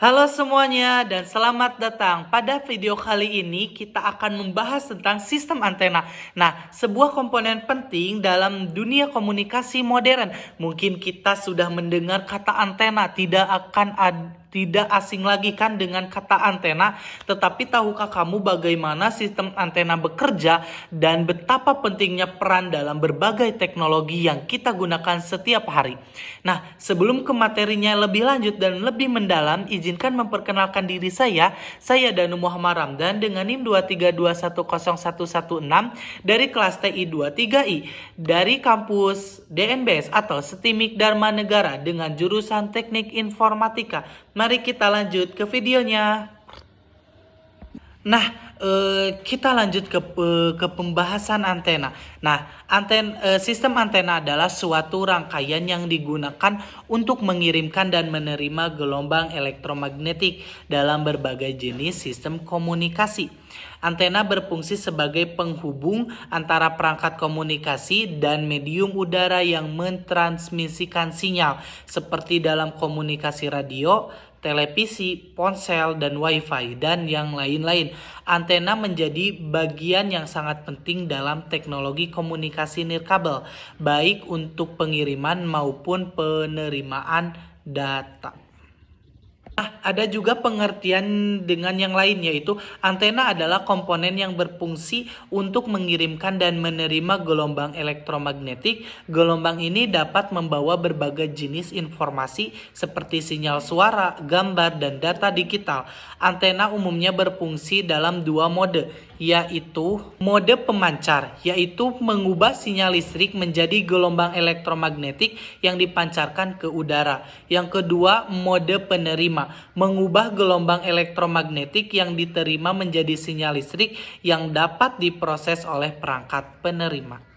Halo semuanya dan selamat datang. Pada video kali ini kita akan membahas tentang sistem antena. Nah, sebuah komponen penting dalam dunia komunikasi modern. Mungkin kita sudah mendengar kata antena, tidak asing lagi kan dengan kata antena, tetapi tahukah kamu bagaimana sistem antena bekerja dan betapa pentingnya peran dalam berbagai teknologi yang kita gunakan setiap hari. Nah, sebelum ke materinya lebih lanjut dan lebih mendalam, izinkan memperkenalkan diri saya Danu Muhammad Ramdan dengan NIM 232101116 dari kelas TI 23I dari kampus DNBS atau Setimik Dharma Negara dengan jurusan Teknik Informatika. Mari kita lanjut ke videonya. Nah, kita lanjut ke pembahasan antena. Nah, sistem antena adalah suatu rangkaian yang digunakan untuk mengirimkan dan menerima gelombang elektromagnetik dalam berbagai jenis sistem komunikasi. Antena berfungsi sebagai penghubung antara perangkat komunikasi dan medium udara yang mentransmisikan sinyal, seperti dalam komunikasi radio, televisi, ponsel, dan wifi, dan yang lain-lain. Antena menjadi bagian yang sangat penting dalam teknologi komunikasi nirkabel, baik untuk pengiriman maupun penerimaan data. Nah, ada juga pengertian dengan yang lain, yaitu antena adalah komponen yang berfungsi untuk mengirimkan dan menerima gelombang elektromagnetik. Gelombang ini dapat membawa berbagai jenis informasi seperti sinyal suara, gambar, dan data digital. Antena umumnya berfungsi dalam dua mode, yaitu mode pemancar, yaitu mengubah sinyal listrik menjadi gelombang elektromagnetik yang dipancarkan ke udara. Yang kedua, mode penerima, mengubah gelombang elektromagnetik yang diterima menjadi sinyal listrik yang dapat diproses oleh perangkat penerima.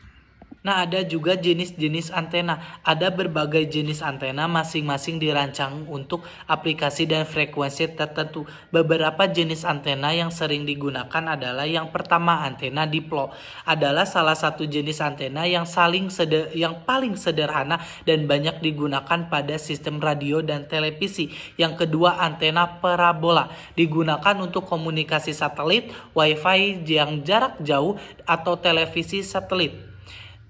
Nah, ada juga jenis-jenis antena. Ada berbagai jenis antena, masing-masing dirancang untuk aplikasi dan frekuensi tertentu. Beberapa jenis antena yang sering digunakan adalah yang pertama, antena diplo. Adalah salah satu jenis antena yang paling sederhana dan banyak digunakan pada sistem radio dan televisi. Yang kedua, antena parabola. Digunakan untuk komunikasi satelit, wifi yang jarak jauh, atau televisi satelit.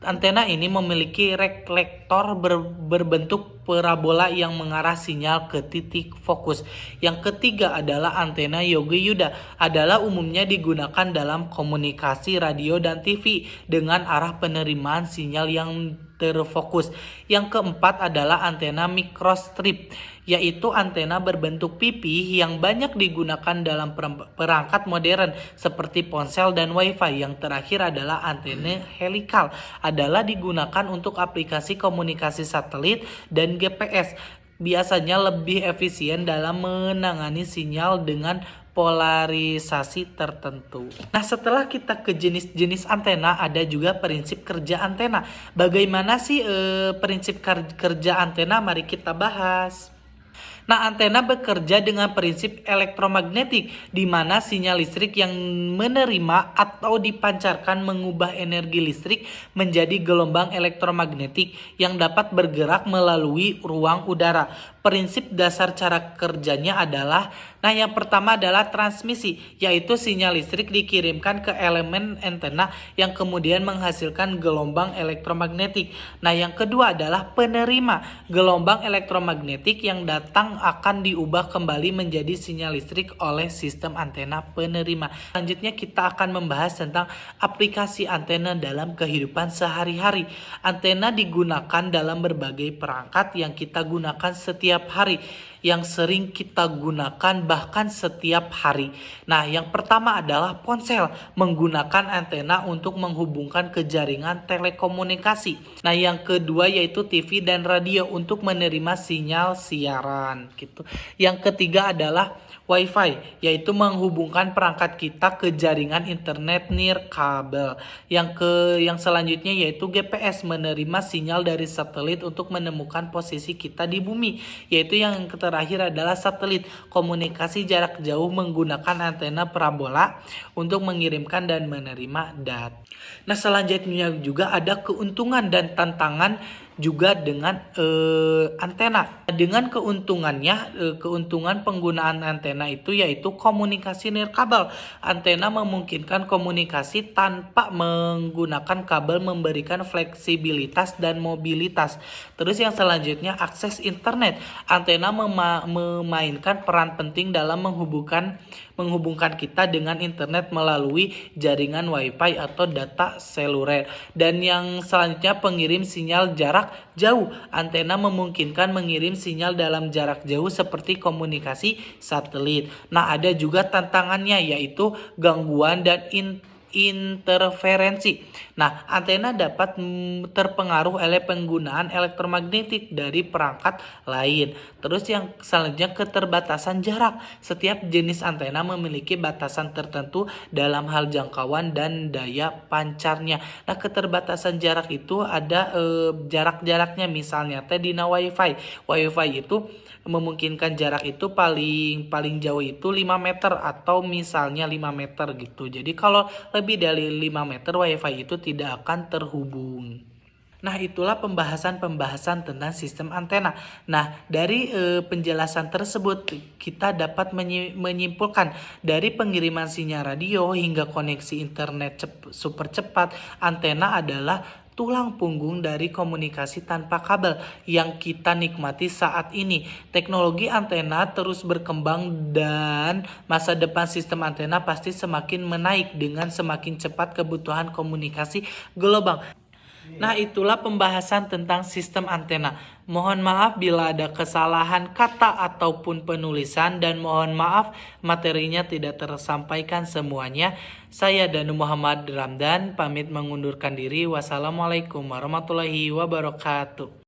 Antena ini memiliki reflektor berbentuk parabola yang mengarah sinyal ke titik fokus. Yang ketiga adalah antena Yogi Yuda. Adalah umumnya digunakan dalam komunikasi radio dan TV dengan arah penerimaan sinyal yang terfokus. Yang keempat adalah antena microstrip, yaitu antena berbentuk pipi yang banyak digunakan dalam perangkat modern seperti ponsel dan wifi. Yang terakhir adalah antena helikal, adalah digunakan untuk aplikasi komunikasi satelit dan GPS. Biasanya lebih efisien dalam menangani sinyal dengan polarisasi tertentu. Nah, setelah kita ke jenis-jenis antena, ada juga prinsip kerja antena. Bagaimana sih prinsip kerja antena? Mari kita bahas. Nah, antena bekerja dengan prinsip elektromagnetik, di mana sinyal listrik yang menerima atau dipancarkan mengubah energi listrik menjadi gelombang elektromagnetik yang dapat bergerak melalui ruang udara. Prinsip dasar cara kerjanya adalah, yang pertama adalah transmisi, yaitu sinyal listrik dikirimkan ke elemen antena yang kemudian menghasilkan gelombang elektromagnetik. Nah, yang kedua adalah penerima. Gelombang elektromagnetik yang datang akan diubah kembali menjadi sinyal listrik oleh sistem antena penerima. Selanjutnya kita akan membahas tentang aplikasi antena dalam kehidupan sehari-hari. Antena digunakan dalam berbagai perangkat yang kita gunakan setiap hari, yang sering kita gunakan bahkan setiap hari. Nah, yang pertama adalah ponsel, menggunakan antena untuk menghubungkan ke jaringan telekomunikasi. Nah, yang kedua yaitu TV dan radio untuk menerima sinyal siaran gitu. Yang ketiga adalah wifi, yaitu menghubungkan perangkat kita ke jaringan internet nirkabel. Yang selanjutnya yaitu GPS, menerima sinyal dari satelit untuk menemukan posisi kita di bumi. Yaitu yang terakhir adalah satelit, komunikasi jarak jauh menggunakan antena parabola untuk mengirimkan dan menerima data. Nah, selanjutnya juga ada keuntungan dan tantangan juga dengan antena. Dengan keuntungan penggunaan antena itu yaitu komunikasi nirkabel. Antena memungkinkan komunikasi tanpa menggunakan kabel, memberikan fleksibilitas dan mobilitas. Terus yang selanjutnya akses internet. Antena memainkan peran penting dalam menghubungkan kita dengan internet melalui jaringan wifi atau data seluler. Dan yang selanjutnya pengirim sinyal jarak jauh. Antena memungkinkan mengirim sinyal dalam jarak jauh seperti komunikasi satelit. Nah, ada juga tantangannya yaitu gangguan dan interferensi. Nah, antena dapat terpengaruh oleh penggunaan elektromagnetik dari perangkat lain. Terus yang selanjutnya keterbatasan jarak. Setiap jenis antena memiliki batasan tertentu dalam hal jangkauan dan daya pancarnya. Nah, keterbatasan jarak itu ada jarak-jaraknya, misalnya dina wifi. Wifi itu memungkinkan jarak itu paling jauh itu 5 meter atau misalnya 5 meter gitu. Jadi kalau lebih dari 5 meter wifi itu tidak akan terhubung. Nah, itulah pembahasan tentang sistem antena. Nah, dari penjelasan tersebut kita dapat menyimpulkan dari pengiriman sinyal radio hingga koneksi internet super cepat, antena adalah tulang punggung dari komunikasi tanpa kabel yang kita nikmati saat ini. Teknologi antena terus berkembang dan masa depan sistem antena pasti semakin menaik dengan semakin cepat kebutuhan komunikasi global. Nah, itulah pembahasan tentang sistem antena. Mohon maaf bila ada kesalahan kata ataupun penulisan, dan mohon maaf materinya tidak tersampaikan semuanya. Saya Danu Muhammad Ramdan pamit mengundurkan diri. Wassalamualaikum warahmatullahi wabarakatuh.